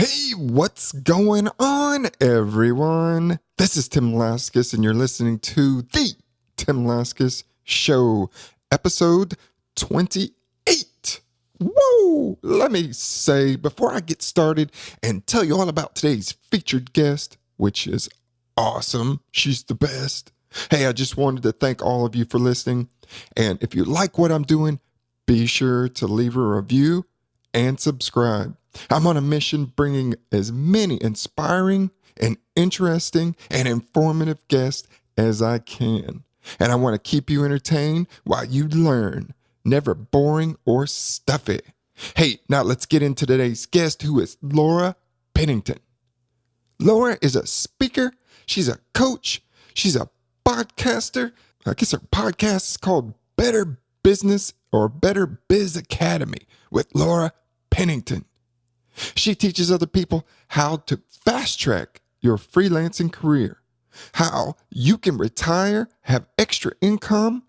Hey, what's going on, everyone? This is Tim Laskus, and you're listening to The Tim Laskus Show, episode 28. Whoa! Let me say, before I get started and tell you all about today's featured guest, which is awesome, she's the best. Hey, I just wanted to thank all of you for listening, and if you like what I'm doing, be sure to leave a review and subscribe. I'm on a mission bringing as many inspiring and interesting and informative guests as I can. And I want to keep you entertained while you learn. Never boring or stuffy. Hey, now let's get into today's guest, who is Laura Pennington. Laura is a speaker. She's a coach. She's a podcaster. I guess her podcast is called Better Business or Better Biz Academy with Laura Pennington. She teaches other people how to fast track your freelancing career, how you can retire, have extra income,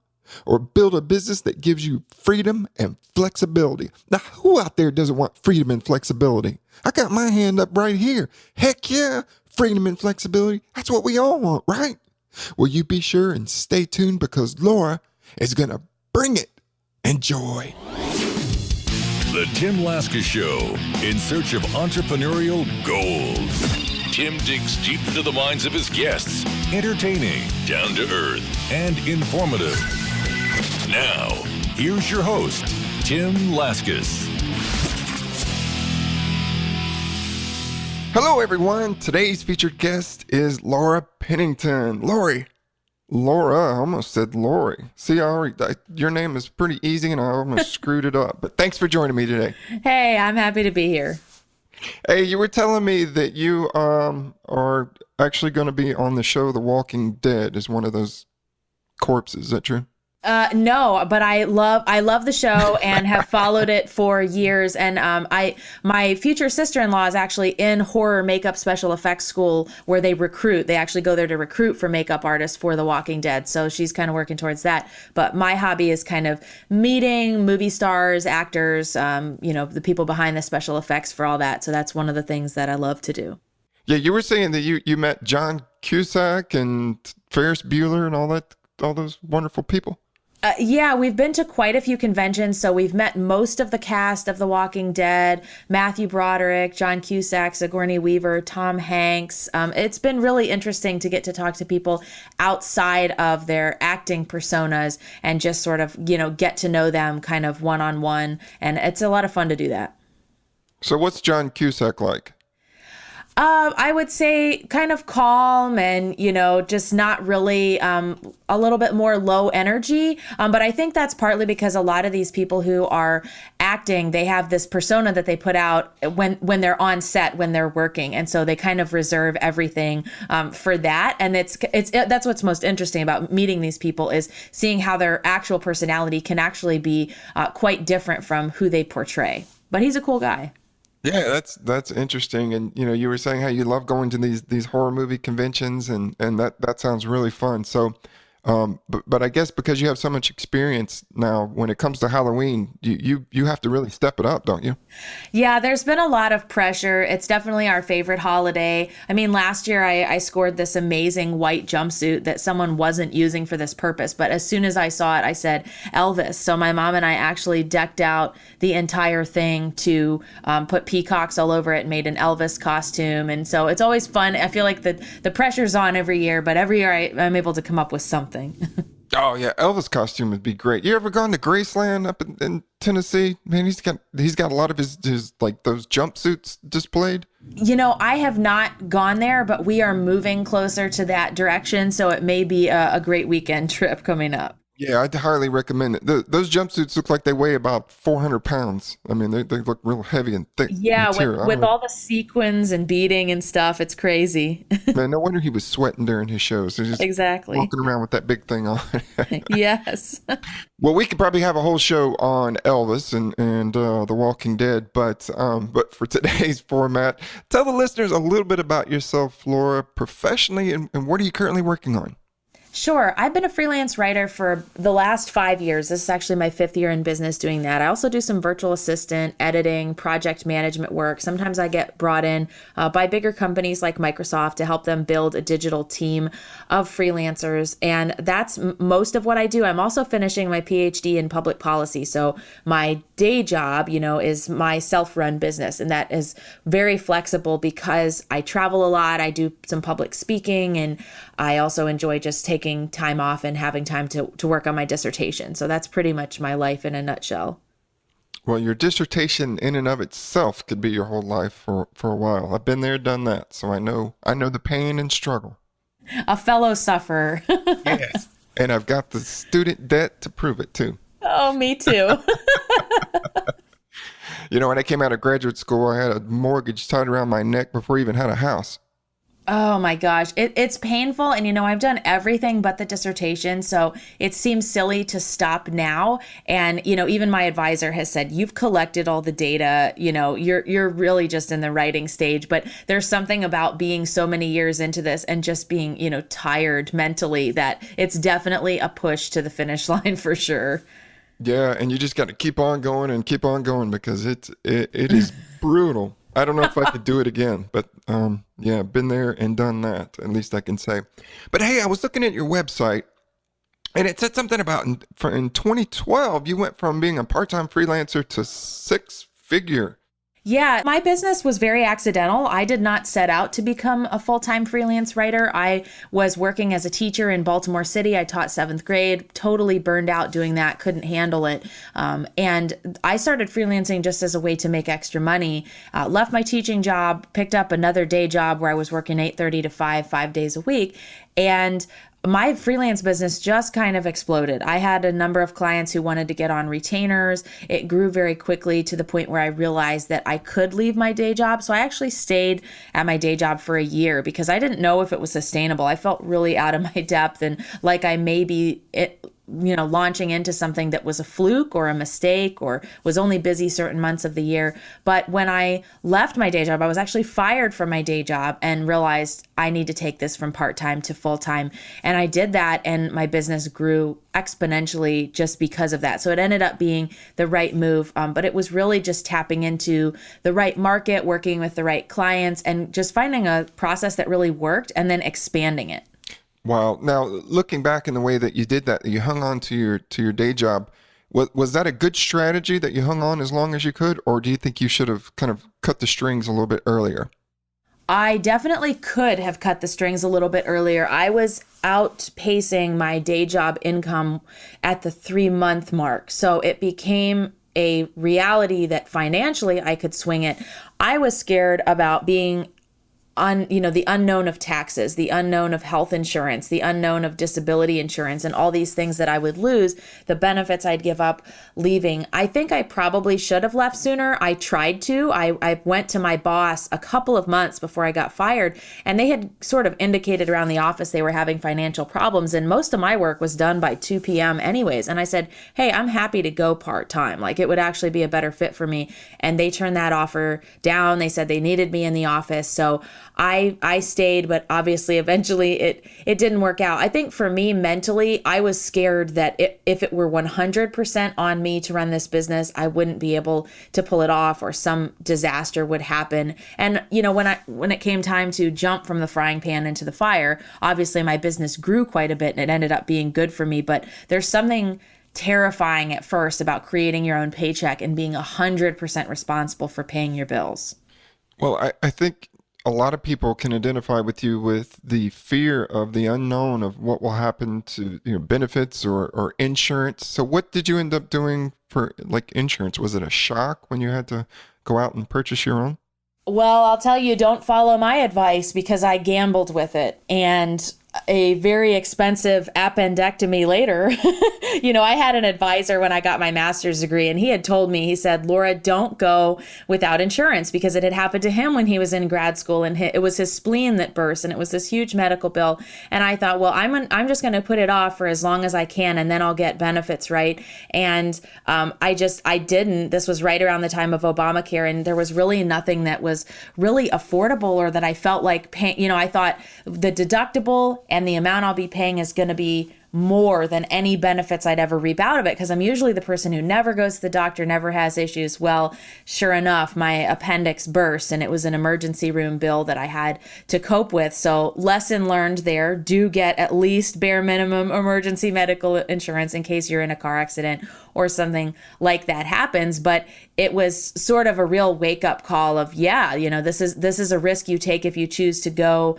or build a business that gives you freedom and flexibility. Now, who out there doesn't want freedom and flexibility? I got my hand up right here. Heck yeah, freedom and flexibility. That's what we all want, right? Well, you be sure and stay tuned because Laura is going to bring it. Enjoy. The Tim Laskus Show, in search of entrepreneurial gold. Tim digs deep into the minds of his guests, entertaining, down to earth, and informative. Now, here's your host, Tim Laskus. Hello, everyone. Today's featured guest is Laura Pennington. Laura, I almost said Lori. See, your name is pretty easy and I almost screwed it up. But thanks for joining me today. Hey, I'm happy to be here. Hey, you were telling me that you are actually going to be on the show The Walking Dead as one of those corpses. Is that true? No, but I love the show and have followed it for years. And my future sister-in-law is actually in horror makeup special effects school where they recruit. They actually go there to recruit for makeup artists for The Walking Dead. So she's kind of working towards that. But my hobby is kind of meeting movie stars, actors, the people behind the special effects for all that. So that's one of the things that I love to do. Yeah, you were saying that you met John Cusack and Ferris Bueller and all those wonderful people. Yeah, we've been to quite a few conventions. So we've met most of the cast of The Walking Dead, Matthew Broderick, John Cusack, Sigourney Weaver, Tom Hanks. It's been really interesting to get to talk to people outside of their acting personas and just sort of, get to know them kind of one-on-one. And it's a lot of fun to do that. So what's John Cusack like? I would say kind of calm and, just not really a little bit more low energy. But I think that's partly because a lot of these people who are acting, they have this persona that they put out when they're on set, when they're working. And so they kind of reserve everything for that. And that's what's most interesting about meeting these people is seeing how their actual personality can actually be quite different from who they portray. But he's a cool guy. Yeah, that's interesting. And you were saying how you love going to these horror movie conventions, and that sounds really fun. So, but I guess because you have so much experience now, when it comes to Halloween, you have to really step it up, don't you? Yeah, there's been a lot of pressure. It's definitely our favorite holiday. I mean, last year I scored this amazing white jumpsuit that someone wasn't using for this purpose. But as soon as I saw it, I said, Elvis. So my mom and I actually decked out the entire thing to put peacocks all over it and made an Elvis costume. And so it's always fun. I feel like the pressure's on every year, but every year I'm able to come up with something. Oh yeah, Elvis costume would be great. You ever gone to Graceland up in Tennessee? Man, he's got a lot of his like those jumpsuits displayed. I have not gone there, but we are moving closer to that direction, so it may be a great weekend trip coming up. Yeah, I'd highly recommend it. Those jumpsuits look like they weigh about 400 pounds. I mean, they look real heavy and thick. Yeah, with all the sequins and beading and stuff, it's crazy. Man, no wonder he was sweating during his shows. He's just exactly walking around with that big thing on. Yes. Well, we could probably have a whole show on Elvis and The Walking Dead, but for today's format, tell the listeners a little bit about yourself, Laura, professionally, and what are you currently working on? Sure. I've been a freelance writer for the last 5 years. This is actually my 5th year in business doing that. I also do some virtual assistant, editing, project management work. Sometimes I get brought in by bigger companies like Microsoft to help them build a digital team of freelancers. And that's most of what I do. I'm also finishing my PhD in public policy. So my day job, is my self-run business. And that is very flexible because I travel a lot. I do some public speaking, and I also enjoy just taking time off and having time to work on my dissertation. So that's pretty much my life in a nutshell. Well, your dissertation in and of itself could be your whole life for a while. I've been there, done that. So I know the pain and struggle. A fellow sufferer. Yes. And I've got the student debt to prove it too. Oh, me too. When I came out of graduate school, I had a mortgage tied around my neck before I even had a house. Oh my gosh, it's painful. And I've done everything but the dissertation. So it seems silly to stop now. And, even my advisor has said, you've collected all the data, you're really just in the writing stage. But there's something about being so many years into this and just being, tired mentally that it's definitely a push to the finish line for sure. Yeah. And you just got to keep on going because it is brutal. I don't know if I could do it again, but yeah, been there and done that, at least I can say. But hey, I was looking at your website, and it said something about in 2012, you went from being a part-time freelancer to six-figure. Yeah, my business was very accidental. I did not set out to become a full-time freelance writer. I was working as a teacher in Baltimore City. I taught 7th grade, totally burned out doing that, couldn't handle it. And I started freelancing just as a way to make extra money. Left my teaching job, picked up another day job where I was working 8:30 to 5 days a week. And my freelance business just kind of exploded. I had a number of clients who wanted to get on retainers. It grew very quickly to the point where I realized that I could leave my day job. So I actually stayed at my day job for a year because I didn't know if it was sustainable. I felt really out of my depth and like I may be launching into something that was a fluke or a mistake or was only busy certain months of the year. But when I left my day job, I was actually fired from my day job and realized I need to take this from part-time to full-time. And I did that, and my business grew exponentially just because of that. So it ended up being the right move. But it was really just tapping into the right market, working with the right clients, and just finding a process that really worked and then expanding it. Wow. Now, looking back in the way that you did that, you hung on to your day job, was that a good strategy that you hung on as long as you could, or do you think you should have kind of cut the strings a little bit earlier? I definitely could have cut the strings a little bit earlier. I was outpacing my day job income at the 3-month mark. So it became a reality that financially I could swing it. I was scared about being the unknown of taxes, the unknown of health insurance, the unknown of disability insurance, and all these things that I would lose, the benefits I'd give up leaving. I think I probably should have left sooner. I tried to. I went to my boss a couple of months before I got fired, and they had sort of indicated around the office they were having financial problems, and most of my work was done by 2 p.m. anyways. And I said, hey, I'm happy to go part-time. Like, it would actually be a better fit for me. And they turned that offer down. They said they needed me in the office. So I stayed, but obviously eventually it didn't work out. I think for me mentally, I was scared that if it were 100% on me to run this business, I wouldn't be able to pull it off, or some disaster would happen. And when it came time to jump from the frying pan into the fire, obviously my business grew quite a bit and it ended up being good for me. But there's something terrifying at first about creating your own paycheck and being 100% responsible for paying your bills. Well, I think a lot of people can identify with you with the fear of the unknown of what will happen to benefits or insurance. So what did you end up doing for insurance? Was it a shock when you had to go out and purchase your own? Well, I'll tell you, don't follow my advice because I gambled with it. And a very expensive appendectomy later. I had an advisor when I got my master's degree, and he had told me, he said, Laura, don't go without insurance, because it had happened to him when he was in grad school, and it was his spleen that burst, and it was this huge medical bill. And I thought, well, I'm just going to put it off for as long as I can, and then I'll get benefits, right? And I didn't. This was right around the time of Obamacare, and there was really nothing that was really affordable or that I felt like paying. I thought the deductible and the amount I'll be paying is going to be more than any benefits I'd ever reap out of it, because I'm usually the person who never goes to the doctor, never has issues. Well, sure enough, my appendix burst, and it was an emergency room bill that I had to cope with. So lesson learned there, do get at least bare minimum emergency medical insurance in case you're in a car accident or something like that happens. But it was sort of a real wake up call of, yeah, this is a risk you take if you choose to go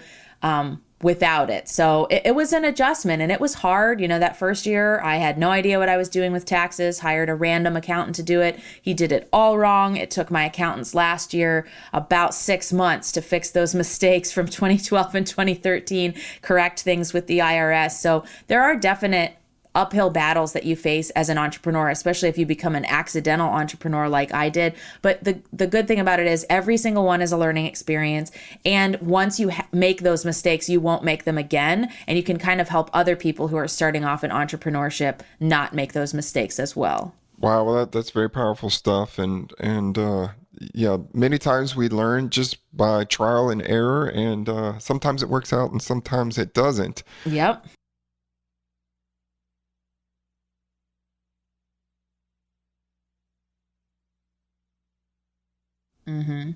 without it. So it was an adjustment, and it was hard. That first year I had no idea what I was doing with taxes, hired a random accountant to do it. He did it all wrong. It took my accountants last year about 6 months to fix those mistakes from 2012 and 2013, correct things with the IRS. So there are definite uphill battles that you face as an entrepreneur, especially if you become an accidental entrepreneur like I did. But the good thing about it is every single one is a learning experience. And once you make those mistakes, you won't make them again. And you can kind of help other people who are starting off in entrepreneurship not make those mistakes as well. Wow, well, that's very powerful stuff. And yeah, many times we learn just by trial and error, and sometimes it works out and sometimes it doesn't. Yep. Mm-hmm.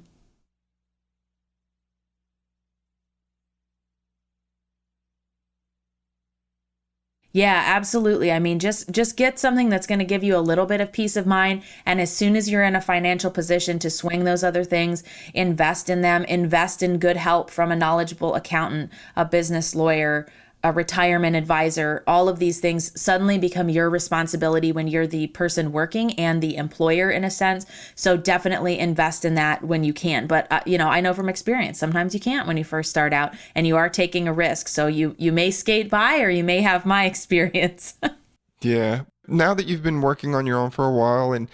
Yeah, absolutely. I mean, just get something that's going to give you a little bit of peace of mind. And as soon as you're in a financial position to swing those other things, invest in them, invest in good help from a knowledgeable accountant, a business lawyer, a retirement advisor. All of these things suddenly become your responsibility when you're the person working and the employer in a sense. So definitely invest in that when you can. But, I know from experience, sometimes you can't when you first start out and you are taking a risk. So you may skate by, or you may have my experience. Yeah. Now that you've been working on your own for a while, and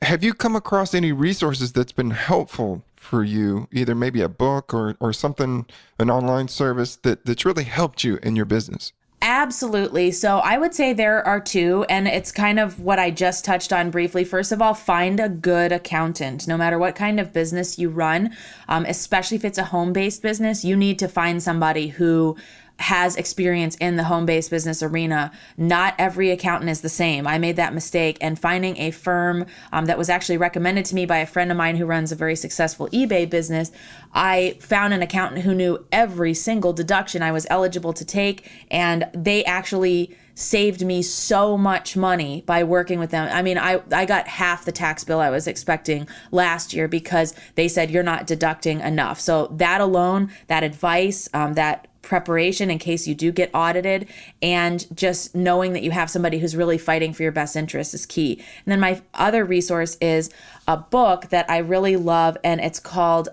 have you come across any resources that's been helpful for you, either maybe a book or something, an online service that's really helped you in your business? Absolutely. So I would say there are two, and it's kind of what I just touched on briefly. First of all, find a good accountant. No matter what kind of business you run, especially if it's a home-based business, you need to find somebody who has experience in the home-based business arena. Not every accountant is the same. I made that mistake, and finding a firm that was actually recommended to me by a friend of mine who runs a very successful eBay business, I found an accountant who knew every single deduction I was eligible to take, and they actually saved me so much money by working with them. I mean, I got half the tax bill I was expecting last year because they said you're not deducting enough. So that alone, that advice, that preparation in case you do get audited, and just knowing that you have somebody who's really fighting for your best interest is key. And then my other resource is a book that I really love, and it's called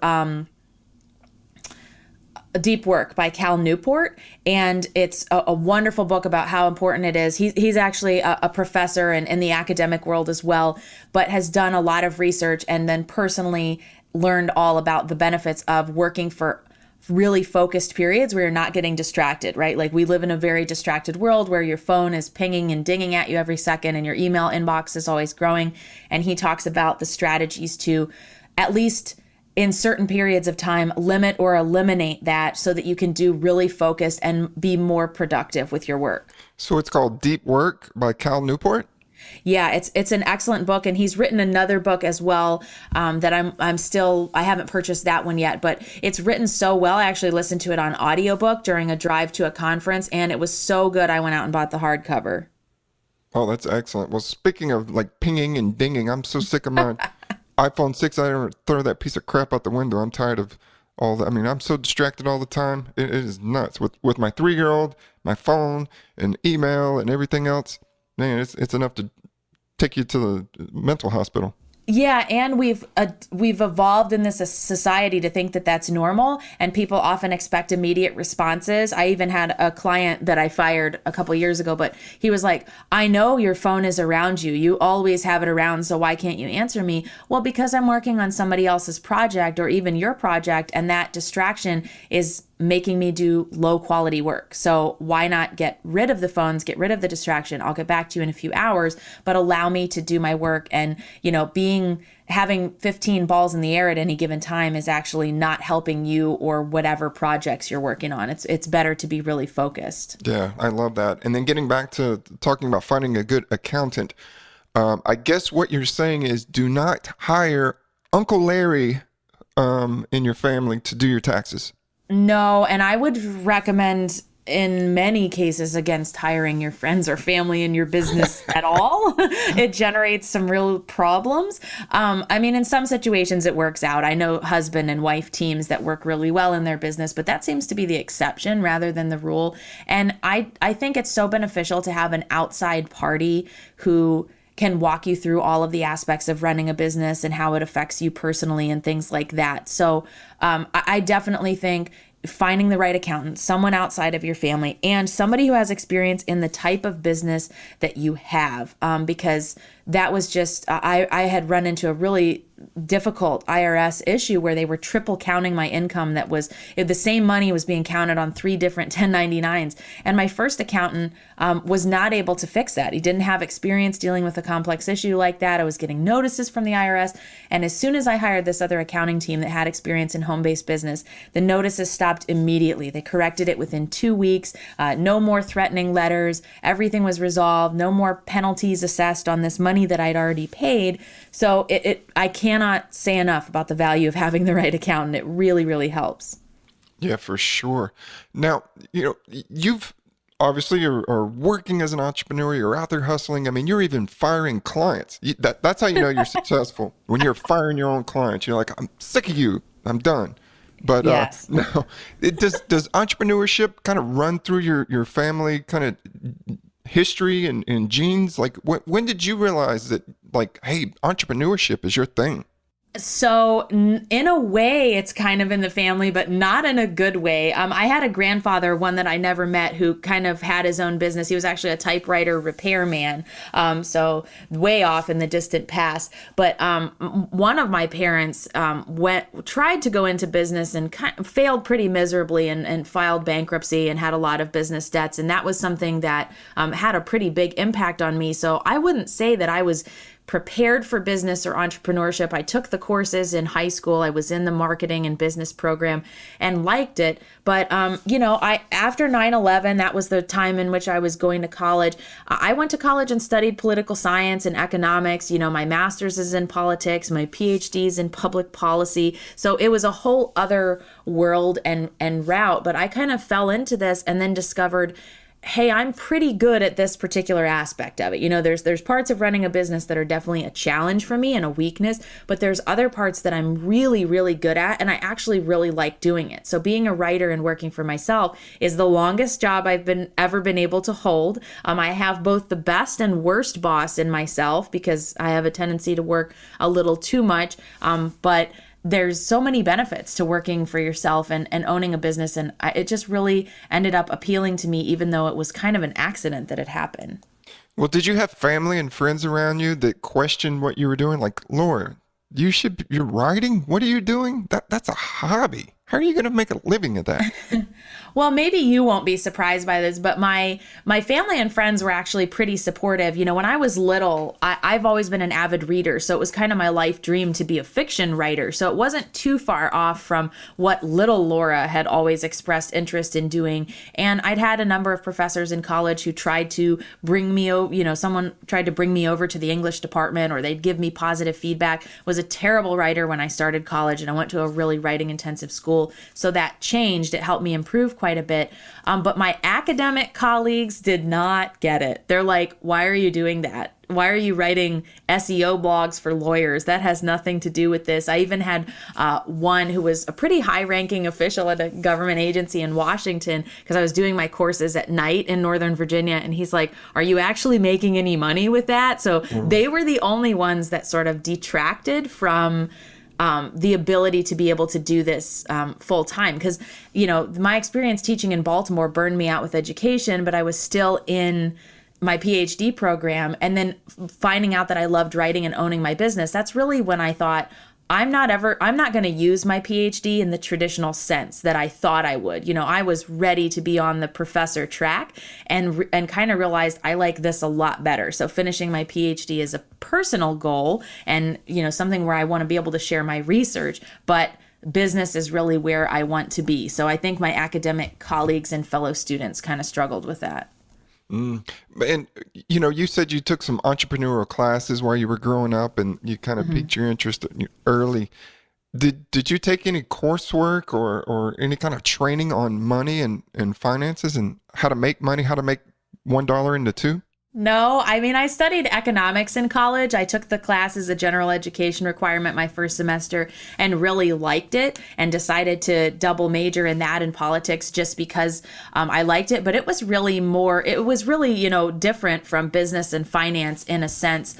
Deep Work by Cal Newport. And it's a wonderful book about how important it is. He's actually a professor and in the academic world as well, but has done a lot of research and then personally learned all about the benefits of working for really focused periods where you're not getting distracted, right? Like we live in a very distracted world where your phone is pinging and dinging at you every second and your email inbox is always growing. And he talks about the strategies to, at least in certain periods of time, limit or eliminate that so that you can do really focused and be more productive with your work. So it's called Deep Work by Cal Newport? Yeah, it's an excellent book, and he's written another book as well that I haven't purchased that one yet, but it's written so well. I actually listened to it on audiobook during a drive to a conference, and it was so good I went out and bought the hardcover. Oh, that's excellent. Well, speaking of like pinging and dinging, I'm so sick of my iPhone 6. I don't throw that piece of crap out the window. I'm tired of all that. I mean, I'm so distracted all the time. It is nuts with my 3-year-old, my phone and email and everything else. Man, it's enough to take you to the mental hospital. Yeah, and we've evolved in this society to think that that's normal, and people often expect immediate responses. I even had a client that I fired a couple years ago, but he was like, I know your phone is around you. You always have it around, so why can't you answer me? Well, because I'm working on somebody else's project or even your project, and that distraction is making me do low quality work. So why not get rid of the phones, get rid of the distraction? I'll get back to you in a few hours, but allow me to do my work. And, being having 15 balls in the air at any given time is actually not helping you or whatever projects you're working on. It's better to be really focused. Yeah, I love that. And then getting back to talking about finding a good accountant, I guess what you're saying is do not hire Uncle Larry in your family to do your taxes. No, and I would recommend in many cases against hiring your friends or family in your business at all. It generates some real problems. I mean, in some situations it works out. I know husband and wife teams that work really well in their business, but that seems to be the exception rather than the rule. And I think it's so beneficial to have an outside party who can walk you through all of the aspects of running a business and how it affects you personally and things like that. So I definitely think finding the right accountant, someone outside of your family, and somebody who has experience in the type of business that you have, because that was just, I had run into a really difficult IRS issue where they were triple counting my income. That was, the same money was being counted on 3 different 1099s. And my first accountant was not able to fix that. He didn't have experience dealing with a complex issue like that. I was getting notices from the IRS. And as soon as I hired this other accounting team that had experience in home-based business, the notices stopped immediately. They corrected it within 2 weeks. No more threatening letters. Everything was resolved. No more penalties assessed on this money that I'd already paid. So I cannot say enough about the value of having the right accountant. It really, really helps. Yeah, for sure. Now, you've obviously are working as an entrepreneur. You're out there hustling. I mean, you're even firing clients. That's how you know you're successful. When you're firing your own clients, you're like, I'm sick of you. I'm done. But yes. No, does entrepreneurship kind of run through your family kind of history and genes? Like, when did you realize that, like, hey, entrepreneurship is your thing? So in a way, it's kind of in the family, but not in a good way. I had a grandfather, one that I never met, who kind of had his own business. He was actually a typewriter repairman, so way off in the distant past. But one of my parents tried to go into business and failed pretty miserably and filed bankruptcy and had a lot of business debts. And that was something that had a pretty big impact on me. So I wouldn't say that I was prepared for business or entrepreneurship. I took the courses in high school. I was in the marketing and business program and liked it. But, after 9/11, that was the time in which I was going to college. I went to college and studied political science and economics. My master's is in politics, my PhD is in public policy. So it was a whole other world and route. But I kind of fell into this and then discovered, hey, I'm pretty good at this particular aspect of it. There's parts of running a business that are definitely a challenge for me and a weakness, but there's other parts that I'm really, really good at, and I actually really like doing it. So being a writer and working for myself is the longest job I've ever been able to hold. I have both the best and worst boss in myself because I have a tendency to work a little too much, but there's so many benefits to working for yourself and owning a business. And it just really ended up appealing to me, even though it was kind of an accident that it happened. Well, did you have family and friends around you that questioned what you were doing? Like, Laura, you're writing? What are you doing? That's a hobby. How are you going to make a living at that? Well, maybe you won't be surprised by this, but my family and friends were actually pretty supportive. When I was little, I've always been an avid reader, so it was kind of my life dream to be a fiction writer. So it wasn't too far off from what little Laura had always expressed interest in doing. And I'd had a number of professors in college who tried to bring me over, someone tried to bring me over to the English department, or they'd give me positive feedback. I was a terrible writer when I started college, and I went to a really writing intensive school. So that changed. It helped me improve quite a bit. But my academic colleagues did not get it. They're like, why are you doing that? Why are you writing SEO blogs for lawyers? That has nothing to do with this. I even had one who was a pretty high-ranking official at a government agency in Washington, because I was doing my courses at night in Northern Virginia, and he's like, are you actually making any money with that? So they were the only ones that sort of detracted from the ability to be able to do this full time. Because, my experience teaching in Baltimore burned me out with education, but I was still in my PhD program. And then finding out that I loved writing and owning my business, that's really when I thought, I'm not going to use my PhD in the traditional sense that I thought I would. I was ready to be on the professor track and kind of realized I like this a lot better. So finishing my PhD is a personal goal and, something where I want to be able to share my research, but business is really where I want to be. So I think my academic colleagues and fellow students kind of struggled with that. And, you said you took some entrepreneurial classes while you were growing up and you kind of piqued your interest early. Did you take any coursework or any kind of training on money and finances and how to make money, how to make $1 into two? No, I studied economics in college. I took the class as a general education requirement my first semester and really liked it and decided to double major in that and politics just because I liked it. But it was really different from business and finance in a sense.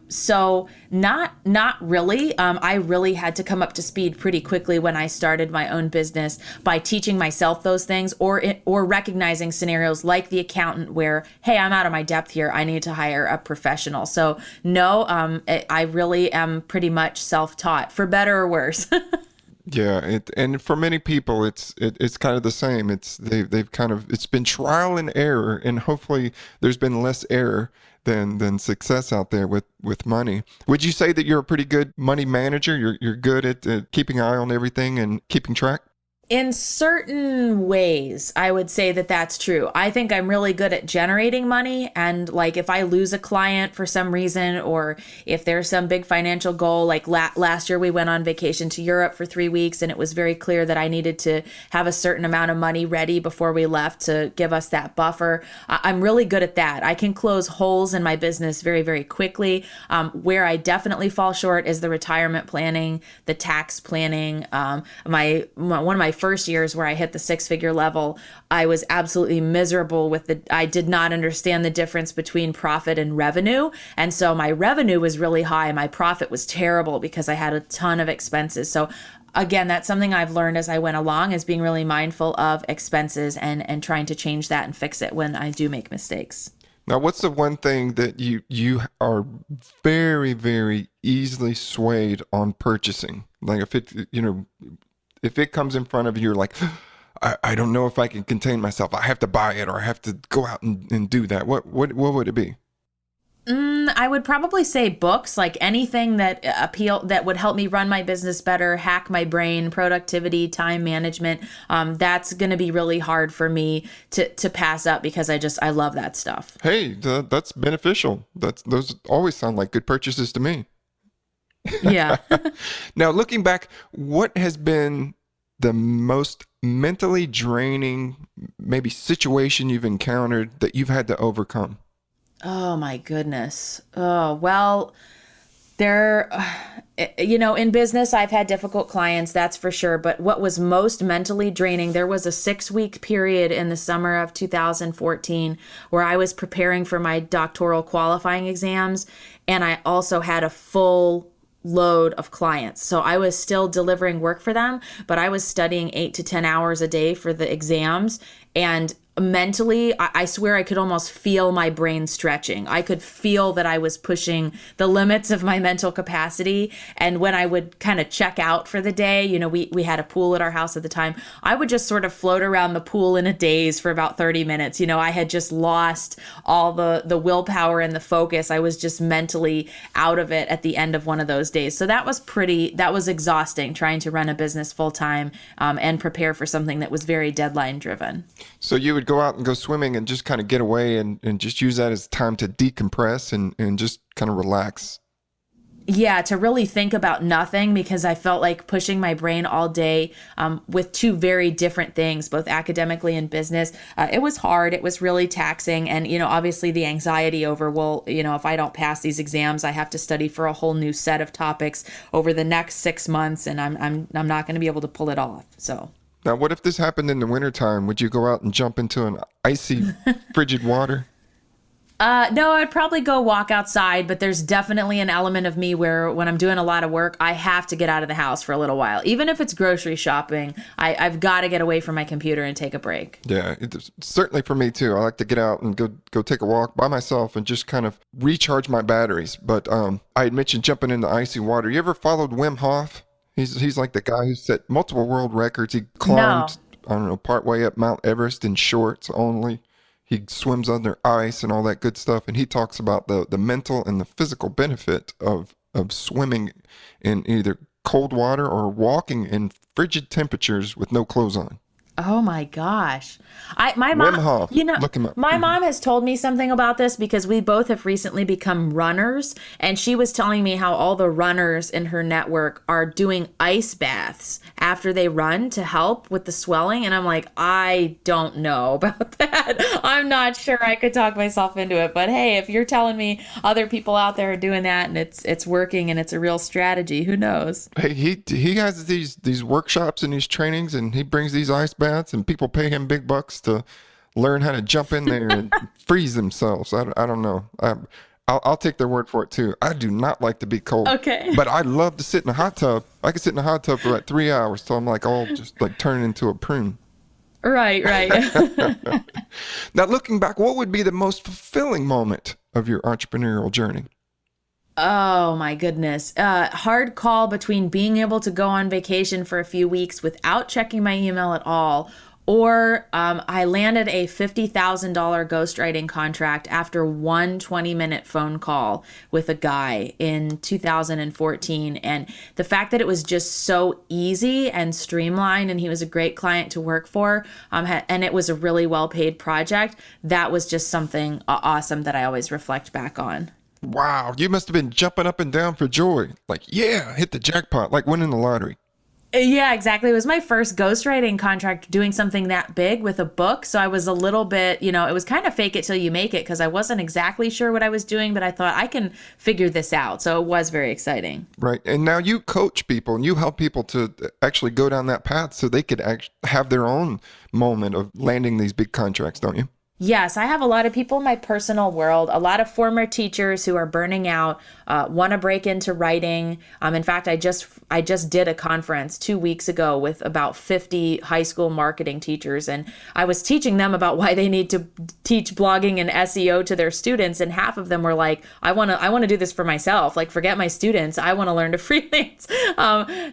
So not really. I really had to come up to speed pretty quickly when I started my own business by teaching myself those things or recognizing scenarios like the accountant where, hey, I'm out of my depth here. I need to hire a professional. So no, I really am pretty much self-taught, for better or worse. Yeah, and for many people, it's kind of the same. It's been trial and error, and hopefully there's been less error than success out there with money. Would you say that you're a pretty good money manager? You're good at keeping an eye on everything and keeping track? In certain ways, I would say that that's true. I think I'm really good at generating money. And like if I lose a client for some reason, or if there's some big financial goal, like last year we went on vacation to Europe for 3 weeks and it was very clear that I needed to have a certain amount of money ready before we left to give us that buffer. I'm really good at that. I can close holes in my business very, very quickly. Where I definitely fall short is the retirement planning, the tax planning. One of my first years where I hit the 6-figure level, I was absolutely miserable I did not understand the difference between profit and revenue. And so my revenue was really high. My profit was terrible because I had a ton of expenses. So again, that's something I've learned as I went along, is being really mindful of expenses and trying to change that and fix it when I do make mistakes. Now, what's the one thing that you are very, very easily swayed on purchasing? Like if it comes in front of you, you're like, I don't know if I can contain myself. I have to buy it, or I have to go out and do that. What would it be? I would probably say books, like anything that would help me run my business better, hack my brain, productivity, time management. That's going to be really hard for me to pass up because I love that stuff. Hey, that's beneficial. Those always sound like good purchases to me. Yeah. Now, looking back, what has been the most mentally draining, maybe situation you've encountered that you've had to overcome? Oh my goodness. Oh, well, in business, I've had difficult clients, that's for sure. But what was most mentally draining, there was a 6-week period in the summer of 2014 where I was preparing for my doctoral qualifying exams. And I also had a full load of clients. So I was still delivering work for them, but I was studying 8 to 10 hours a day for the exams. And mentally, I swear I could almost feel my brain stretching. I could feel that I was pushing the limits of my mental capacity. And when I would kind of check out for the day, we had a pool at our house at the time, I would just sort of float around the pool in a daze for about 30 minutes. I had just lost all the willpower and the focus. I was just mentally out of it at the end of one of those days. So that was exhausting, trying to run a business full time and prepare for something that was very deadline driven. So you would go out and go swimming and just kind of get away and just use that as time to decompress and just kind of relax. Yeah, to really think about nothing, because I felt like pushing my brain all day with two very different things, both academically and business. It was hard. It was really taxing. And, obviously the anxiety over, if I don't pass these exams, I have to study for a whole new set of topics over the next 6 months, and I'm not going to be able to pull it off. So. Now, what if this happened in the wintertime? Would you go out and jump into an icy, frigid water? No, I'd probably go walk outside, but there's definitely an element of me where when I'm doing a lot of work, I have to get out of the house for a little while. Even if it's grocery shopping, I've got to get away from my computer and take a break. Yeah, it's certainly for me too. I like to get out and go take a walk by myself and just kind of recharge my batteries. But I had mentioned jumping into icy water. You ever followed Wim Hof? He's like the guy who set multiple world records. He climbed, I don't know, partway up Mount Everest in shorts only. He swims under ice and all that good stuff. And he talks about the mental and the physical benefit of swimming in either cold water or walking in frigid temperatures with no clothes on. Oh my gosh. My Wim mom, Hof, look him up. my mom has told me something about this because we both have recently become runners, and she was telling me how all the runners in her network are doing ice baths after they run to help with the swelling. And I'm like, I don't know about that. I'm not sure I could talk myself into it, but hey, if you're telling me other people out there are doing that and it's working and it's a real strategy, who knows? Hey, he has these workshops and these trainings, and he brings these ice baths, and people pay him big bucks to learn how to jump in there and freeze themselves. I don't know. I'll take their word for it too. I do not like to be cold. Okay. But I love to sit in a hot tub. I can sit in a hot tub for like 3 hours till I'm like all just like turning into a prune. Right. Now, looking back, what would be the most fulfilling moment of your entrepreneurial journey? Oh my goodness. Hard call between being able to go on vacation for a few weeks without checking my email at all, or I landed a $50,000 ghostwriting contract after one 20-minute phone call with a guy in 2014. And the fact that it was just so easy and streamlined, and he was a great client to work for, and it was a really well-paid project, that was just something awesome that I always reflect back on. Wow, you must have been jumping up and down for joy. Like, yeah, hit the jackpot, like winning the lottery. Yeah, exactly. It was my first ghostwriting contract doing something that big with a book. So I was a little bit, it was kind of fake it till you make it because I wasn't exactly sure what I was doing, but I thought I can figure this out. So it was very exciting. Right. And now you coach people and you help people to actually go down that path so they could actually have their own moment of landing these big contracts, don't you? Yes, I have a lot of people in my personal world, a lot of former teachers who are burning out, want to break into writing. In fact, I just did a conference 2 weeks ago with about 50 high school marketing teachers, and I was teaching them about why they need to teach blogging and SEO to their students, and half of them were like, I want to do this for myself. Like, forget my students. I want to learn to freelance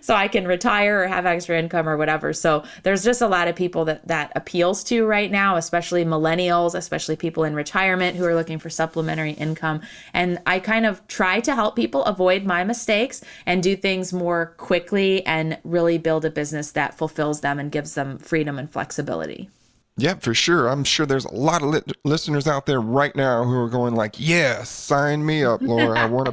so I can retire or have extra income or whatever. So there's just a lot of people that appeals to right now, especially millennials, especially people in retirement who are looking for supplementary income. And I kind of try to help people avoid my mistakes and do things more quickly and really build a business that fulfills them and gives them freedom and flexibility. Yeah, for sure. I'm sure there's a lot of listeners out there right now who are going like, yeah, sign me up, Laura. I want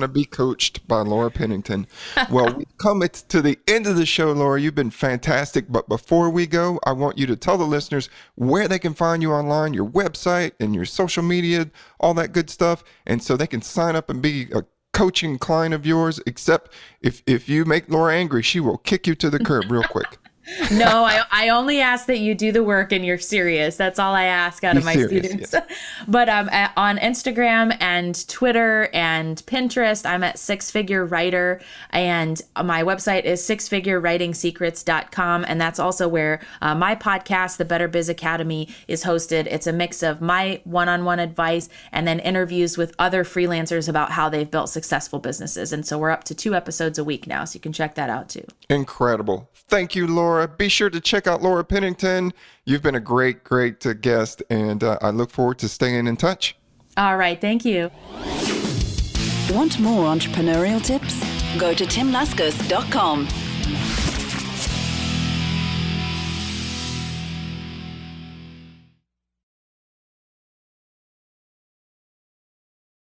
to be coached by Laura Pennington. Well, we've come to the end of the show, Laura. You've been fantastic. But before we go, I want you to tell the listeners where they can find you online, your website and your social media, all that good stuff. And so they can sign up and be a coaching client of yours, except if you make Laura angry, she will kick you to the curb real quick. No, I only ask that you do the work and you're serious. That's all I ask out of my students. Yeah. But on Instagram and Twitter and Pinterest, I'm at Six Figure Writer, and my website is sixfigurewritingsecrets.com, and that's also where my podcast, The Better Biz Academy, is hosted. It's a mix of my one-on-one advice and then interviews with other freelancers about how they've built successful businesses. And so we're up to 2 episodes a week now, so you can check that out too. Incredible. Thank you, Laura. Be sure to check out Laura Pennington. You've been a great guest, and I look forward to staying in touch. All right. Thank you. Want more entrepreneurial tips? Go to timlaskas.com.